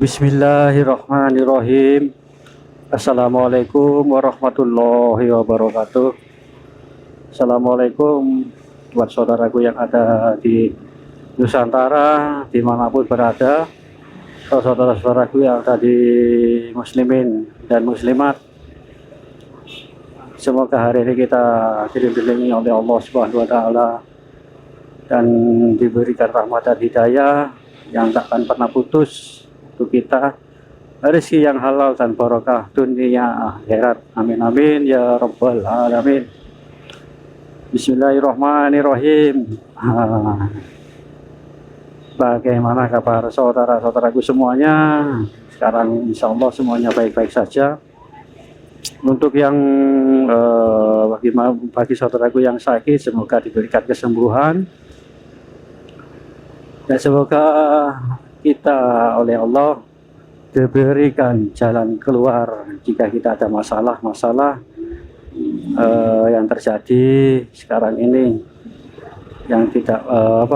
Bismillahirrahmanirrahim. Assalamualaikum warahmatullahi wabarakatuh. Assalamualaikum buat saudaraku yang ada di Nusantara, dimanapun berada, saudara-saudaraku yang ada di muslimin dan muslimat. Semoga hari ini kita dilindungi oleh Allah Subhanahu wa Ta'ala dan diberikan rahmat dan hidayah yang takkan pernah putus untuk kita, rezeki yang halal dan barokah dunia akhirat. Amin amin ya rabbal alamin. Bismillahirrahmanirrahim. Bagaimana kabar saudara-saudaraku semuanya? Sekarang insya Allah semuanya baik-baik saja. Untuk yang bagi saudaraku yang sakit, semoga diberikan kesembuhan dan semoga kita oleh Allah diberikan jalan keluar jika kita ada masalah-masalah yang terjadi sekarang ini, yang tidak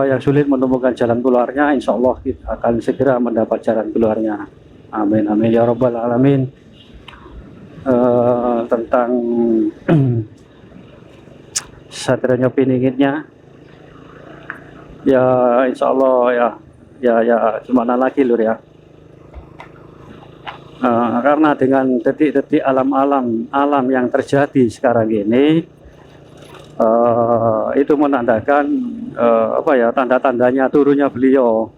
yang sulit menemukan jalan keluarnya. Insya Allah kita akan segera mendapat jalan keluarnya. Amin amin ya rabbal alamin. Tentang Satria Piningitnya, ya insya Allah ya gimana lagi lur ya, karena dengan detik-detik alam yang terjadi sekarang ini, itu menandakan tanda-tandanya turunnya beliau,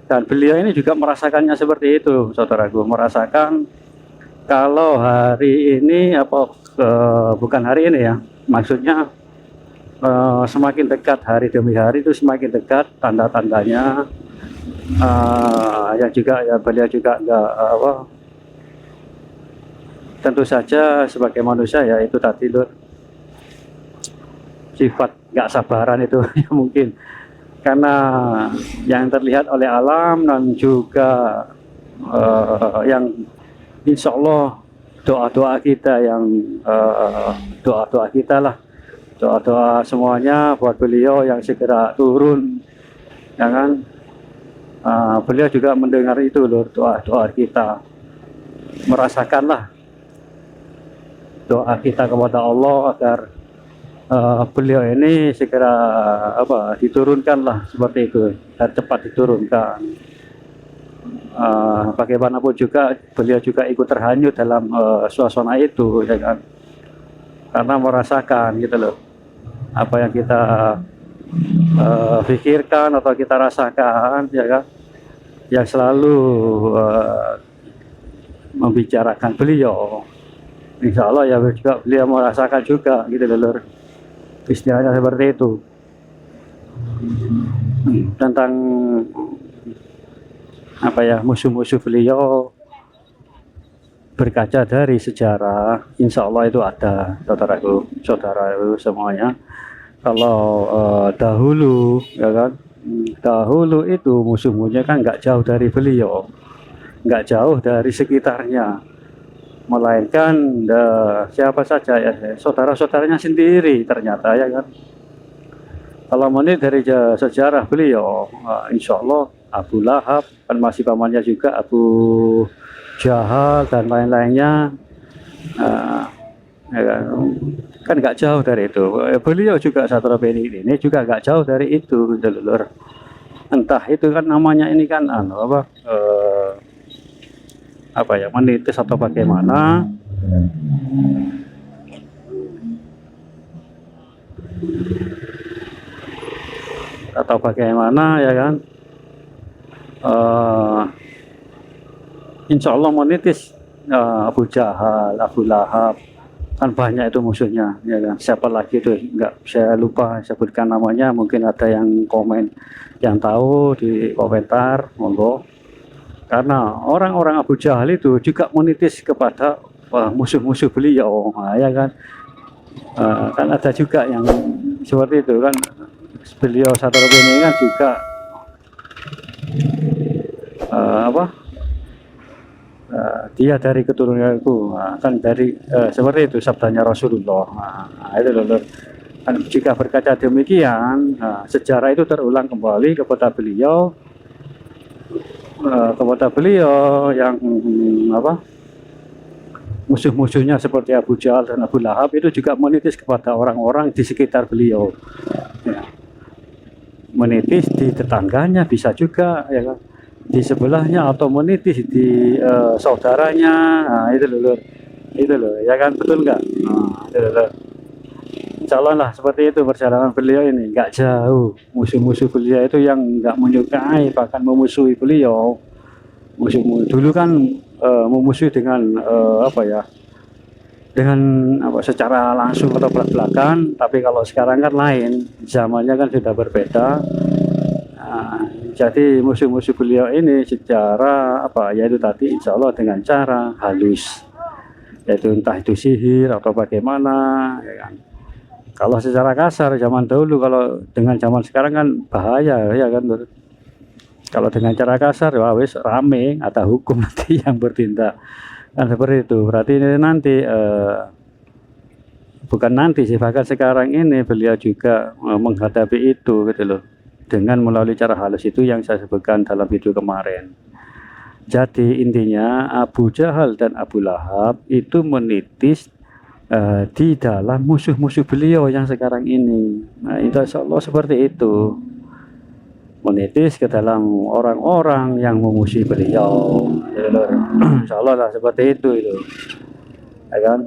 dan beliau ini juga merasakannya seperti itu, saudaraku, merasakan kalau hari ini bukan hari ini ya, maksudnya semakin dekat hari demi hari itu semakin dekat tanda-tandanya. Yang juga ya beliau juga tentu saja sebagai manusia ya itu tadi lur, sifat nggak sabaran itu ya mungkin karena yang terlihat oleh alam, dan juga yang insya Allah doa-doa kita doa-doa semuanya buat beliau yang segera turun, ya kan. Beliau juga mendengar itu loh, doa-doa kita, merasakanlah doa kita kepada Allah agar beliau ini segera diturunkanlah seperti itu, dan cepat diturunkan. Bagaimanapun juga beliau juga ikut terhanyut dalam suasana itu, ya kan, karena merasakan gitu loh apa yang kita pikirkan atau kita rasakan, ya kan, yang selalu membicarakan beliau. Insya Allah ya juga beliau merasakan juga gitu loh, istilahnya seperti itu. Tentang musuh-musuh beliau, berkaca dari sejarah, insya Allah itu ada, saudaraku semuanya. Kalau dahulu, ya kan, dahulu itu musuh-musuhnya kan nggak jauh dari beliau, nggak jauh dari sekitarnya, melainkan siapa saja ya, saudara-saudaranya sendiri ternyata, ya kan. Kalau menit dari sejarah beliau, insya Allah Abu Lahab, kan masih pamannya juga Abu Jahal dan lain-lainnya, ya kan nggak jauh dari itu. Beliau juga Satria Piningit ini juga nggak jauh dari itu, gitu lur. Entah itu kan namanya ini kan menitis atau bagaimana, ya kan. Insya Allah menitis Abu Jahal, Abu Lahab, kan banyak itu musuhnya, ya kan. Siapa lagi itu nggak, saya lupa sebutkan namanya, mungkin ada yang komen, yang tahu di komentar monggo. Karena orang-orang Abu Jahal itu juga menitis kepada musuh-musuh beliau, ya kan. Kan ada juga yang seperti itu kan. Beliau Satria Piningit kan juga dia dari keturunanku, kan dari seperti itu sabdanya Rasulullah. Itu loh. Jika berkata demikian, sejarah itu terulang kembali kepada beliau kepada beliau yang apa, musuh-musuhnya seperti Abu Jahal dan Abu Lahab itu juga menitis kepada orang-orang di sekitar beliau, ya. Menitis di tetangganya bisa juga, ya kan, di sebelahnya, atau menitis di saudaranya. Nah, itu loh, ya kan, betul nggak? Nah, itu loh. Insya Allah lah seperti itu perjalanan beliau ini, nggak jauh. Musuh-musuh beliau itu yang nggak menyukai bahkan memusuhi beliau. Musuh dulu kan memusuhi dengan apa ya, dengan apa, secara langsung atau belak-belakan. Tapi kalau sekarang kan lain, zamannya kan sudah berbeda. Nah, jadi musuh-musuh beliau ini secara apa, yaitu tadi insya Allah dengan cara halus, yaitu entah itu sihir atau bagaimana, ya kan. Kalau secara kasar zaman dahulu, kalau dengan zaman sekarang kan bahaya, ya kan. Kalau dengan cara kasar, wah wis rame, ada hukum nanti yang bertindak, kan seperti itu. Berarti ini nanti bukan nanti sih, bahkan sekarang ini beliau juga menghadapi itu gitu loh, dengan melalui cara halus itu yang saya sebutkan dalam video kemarin. Jadi intinya Abu Jahal dan Abu Lahab itu menitis di dalam musuh-musuh beliau yang sekarang ini. Nah, insya Allah seperti itu, menitis ke dalam orang-orang yang memusuhi beliau. Insya Allah lah seperti itu, ya kan.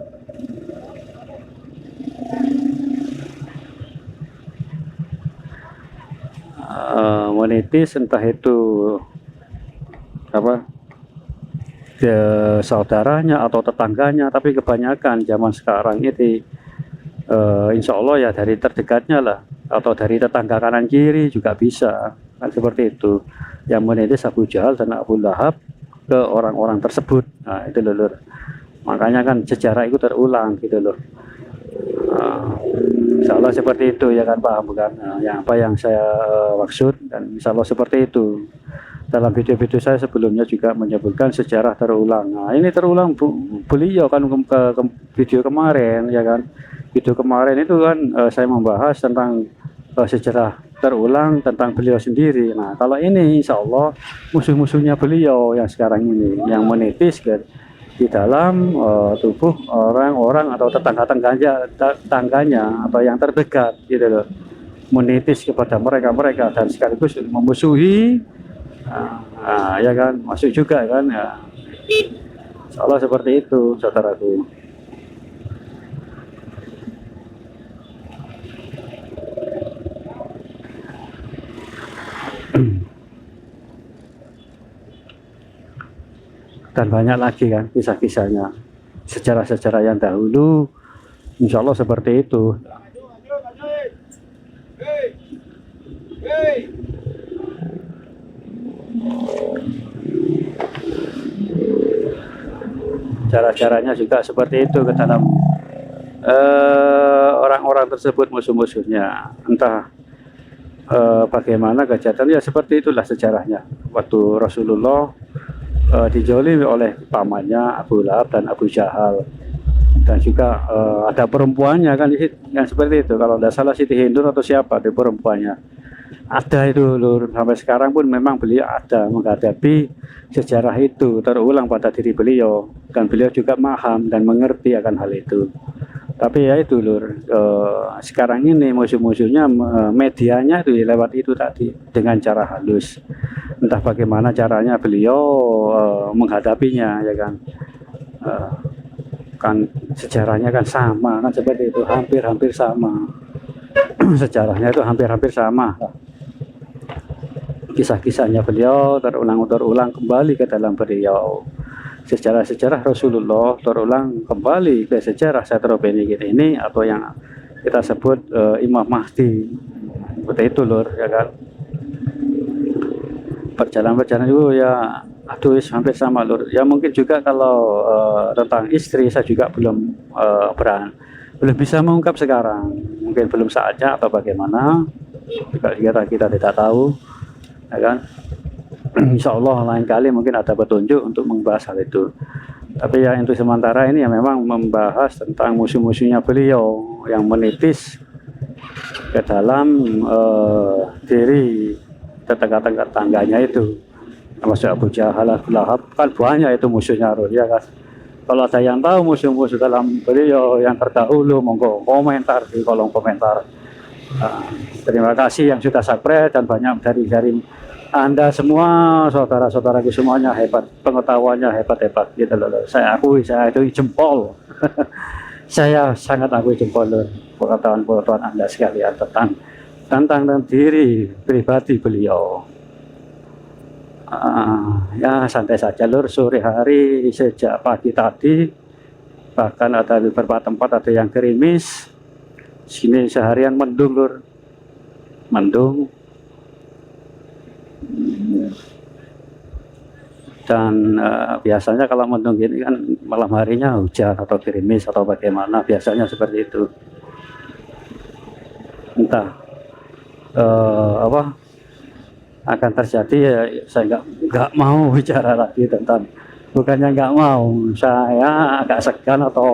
Menitis entah itu apa, ke saudaranya atau tetangganya, tapi kebanyakan zaman sekarang itu insya Allah ya dari terdekatnya lah, atau dari tetangga kanan kiri juga bisa, kan seperti itu. Yang menitis Abu Jahal dan Abu Lahab ke orang-orang tersebut. Nah, itu loh. Makanya kan sejarah itu terulang gitu loh. Insya Allah seperti itu, ya kan, paham bukan? Yang apa yang saya maksud, dan insya Allah seperti itu. Dalam video-video saya sebelumnya juga menyebutkan sejarah terulang. Nah, ini terulang beliau kan ke video kemarin, ya kan. Video kemarin itu kan saya membahas tentang sejarah terulang tentang beliau sendiri. Nah, kalau ini insya Allah musuh-musuhnya beliau yang sekarang ini, yang menitis di dalam tubuh orang-orang atau tetangganya atau yang terdekat gitu loh, menitis kepada mereka dan sekaligus memusuhi. Ya kan, masuk juga kan, ya. Insya Allah seperti itu, saudaraku. Dan banyak lagi kan kisah-kisahnya, sejarah-sejarah yang dahulu, insya Allah seperti itu. Cara-caranya juga seperti itu ke dalam orang-orang tersebut, musuh-musuhnya, entah bagaimana kejahatan, ya seperti itulah sejarahnya. Waktu Rasulullah dijolimi oleh pamannya Abu Lahab dan Abu Jahal, dan juga ada perempuannya kan, yang seperti itu. Kalau tidak salah Siti Hindun atau siapa di perempuannya, ada itu lur. Sampai sekarang pun memang beliau ada menghadapi sejarah itu terulang pada diri beliau, dan beliau juga paham dan mengerti akan hal itu. Tapi ya itu lur, sekarang ini musuh-musuhnya medianya itu lewat itu tadi, dengan cara halus. Entah bagaimana caranya beliau menghadapinya, ya kan. Kan sejarahnya kan sama kan, seperti itu, hampir-hampir sama. Sejarahnya itu hampir-hampir sama. Kisah-kisahnya beliau terulang kembali ke dalam beliau. Sejarah-sejarah Rasulullah terulang kembali ke sejarah Satrobeni ini, atau yang kita sebut Imam Mahdi. Seperti itu lur, ya kan. Perjalanan itu ya aduh hampir sama lur. Ya mungkin juga kalau tentang istri saya juga belum belum bisa mengungkap sekarang. Mungkin belum saatnya atau bagaimana. Juga kita tidak tahu, ya kan. Insya Allah lain kali mungkin ada petunjuk untuk membahas hal itu. Tapi ya untuk sementara ini ya memang membahas tentang musuh-musuhnya beliau yang menitis ke dalam diri tetangga-tetangganya itu. termasuk Abu Jahal, Abu Lahab, kan banyak itu musuhnya Roh, ya kan. Kalau ada yang tahu musuh-musuh dalam beliau yang terdahulu, monggo komentar di kolom komentar. Uh, Terima kasih yang sudah subscribe dan banyak dari Anda semua, saudara-saudaraku semuanya hebat, pengetahuannya hebat-hebat gitu loh. Saya akui, saya itu jempol. Saya sangat akui jempol loh, pengetahuan-pengetahuan Anda sekalian tentang diri pribadi beliau. Ya santai saja lur, sore hari sejak pagi tadi bahkan ada beberapa tempat ada yang gerimis, sini seharian mendung lur, mendung. Dan biasanya kalau mendung gini kan malam harinya hujan atau gerimis atau bagaimana, biasanya seperti itu. Entah apa akan terjadi, ya saya nggak mau bicara lagi tentang, bukannya nggak mau, saya agak segan atau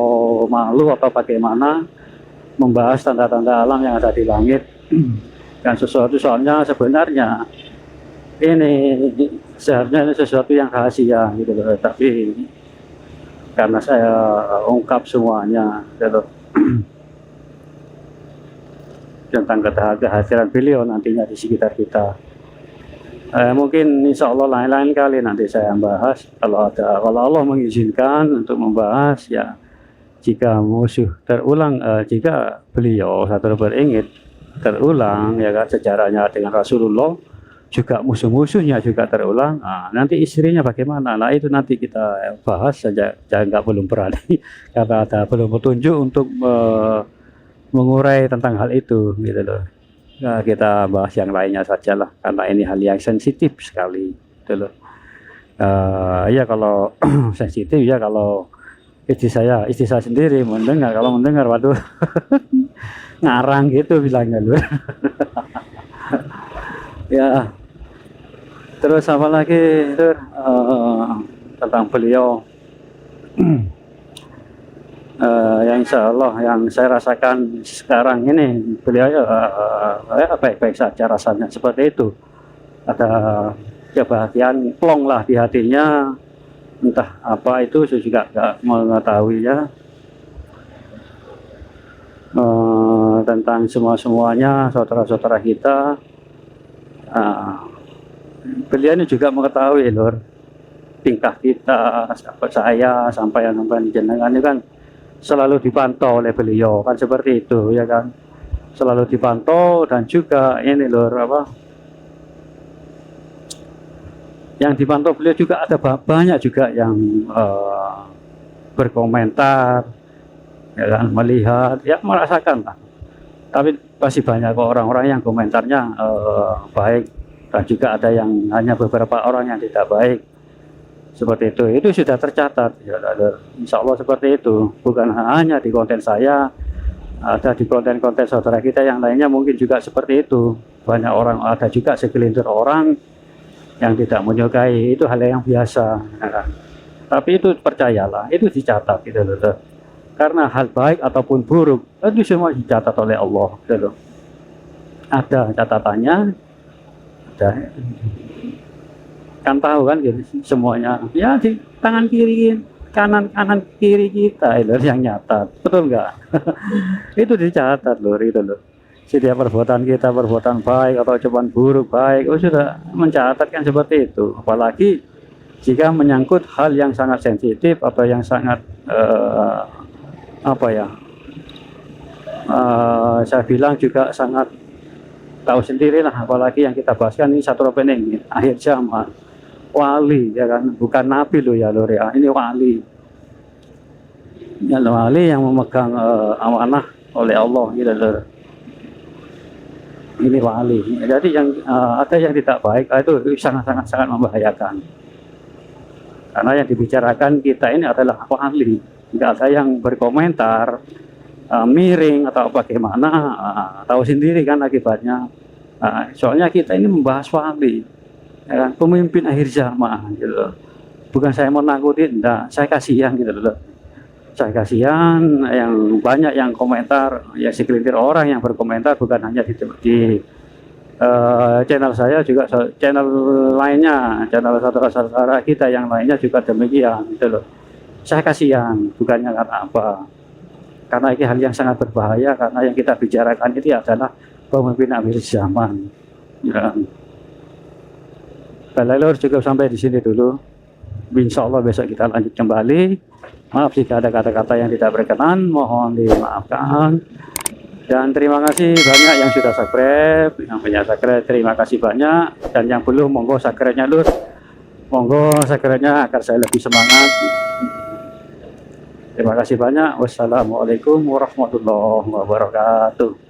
malu atau bagaimana membahas tanda-tanda alam yang ada di langit dan sesuatu, soalnya sebenarnya ini seharusnya sesuatu yang rahasia gitu loh, tapi karena saya ungkap semuanya gitu tentang kehadiran beliau nantinya di sekitar kita. Mungkin insya Allah lain-lain kali nanti saya bahas, kalau Allah mengizinkan untuk membahas, ya jika musuh terulang, jika beliau satu beringin terulang, ya kan, sejarahnya dengan Rasulullah juga musuh-musuhnya juga terulang, nanti istrinya bagaimana, nah itu nanti kita bahas saja, jangan belum berani karena ada belum petunjuk untuk mengurai tentang hal itu gitu loh. Nah, kita bahas yang lainnya saja lah, karena ini hal yang sensitif sekali gitu loh. Ya kalau sensitif, ya kalau istri saya sendiri mendengar, kalau mendengar waduh ngarang gitu bilangnya loh. Ya terus apa lagi tentang beliau, yang insya Allah yang saya rasakan sekarang ini, beliau baik-baik saja rasanya, seperti itu. Ada kebahagiaan plong lah di hatinya, entah apa itu saya juga nggak mengetahuinya, tentang semuanya saudara-saudara kita. Beliau ini juga mengetahui lor tingkah kita, saya sampai jenengan ini kan selalu dipantau oleh beliau, kan seperti itu ya kan, selalu dipantau. Dan juga ini lor apa yang dipantau beliau juga, ada banyak juga yang berkomentar ya kan, melihat, ya merasakan lah, tapi masih banyak kok orang-orang yang komentarnya baik, dan juga ada yang hanya beberapa orang yang tidak baik, seperti itu sudah tercatat ya, insya Allah seperti itu, bukan hanya di konten saya, ada di konten-konten saudara kita yang lainnya mungkin juga seperti itu. Banyak orang, ada juga segelintir orang yang tidak menyukai, itu hal yang biasa ya kan? Tapi itu percayalah, itu dicatat gitu loh, karena hal baik ataupun buruk itu semua dicatat oleh Allah gitu loh. Ada catatannya, ada, kan tahu kan gitu, semuanya ya di tangan kiri, kanan kiri kita itu yang nyatat, betul nggak? Itu dicatat loh itu loh, setiap perbuatan kita, perbuatan baik atau cobaan buruk baik, sudah mencatatkan seperti itu. Apalagi jika menyangkut hal yang sangat sensitif atau yang sangat apa ya, saya bilang juga sangat tahu sendirilah, apalagi yang kita bahaskan ini satu ini akhir zaman, wali ya kan, bukan nabi loh ya lor ya, ini wali ya, wali yang memegang amanah oleh Allah gitu lor, ini wali. Jadi yang ada yang tidak baik itu sangat membahayakan, karena yang dibicarakan kita ini adalah wali. Tidak ada yang berkomentar miring atau bagaimana, tahu sendiri kan akibatnya. Soalnya kita ini membahas wali ya kan, pemimpin akhir zaman gitu. Bukan saya mau nakutin, enggak, saya kasihan gitu loh. Saya kasihan yang banyak yang komentar, ya segelintir orang yang berkomentar, bukan hanya di channel saya juga channel lainnya, channel saudara-saudara kita yang lainnya juga demikian gitu loh. Saya kasihan, bukannya karena apa, karena ini hal yang sangat berbahaya, karena yang kita bicarakan ini adalah pemimpin akhir zaman ya. Balelor cukup sampai di sini dulu, insya Allah besok kita lanjut kembali. Maaf jika ada kata-kata yang tidak berkenan, mohon dimaafkan. Dan terima kasih banyak yang sudah subscribe, yang punya subscribe terima kasih banyak, dan yang belum monggo subscribe-nya dulu, monggo subscribe-nya agar saya lebih semangat. Terima kasih banyak. Wassalamualaikum warahmatullahi wabarakatuh.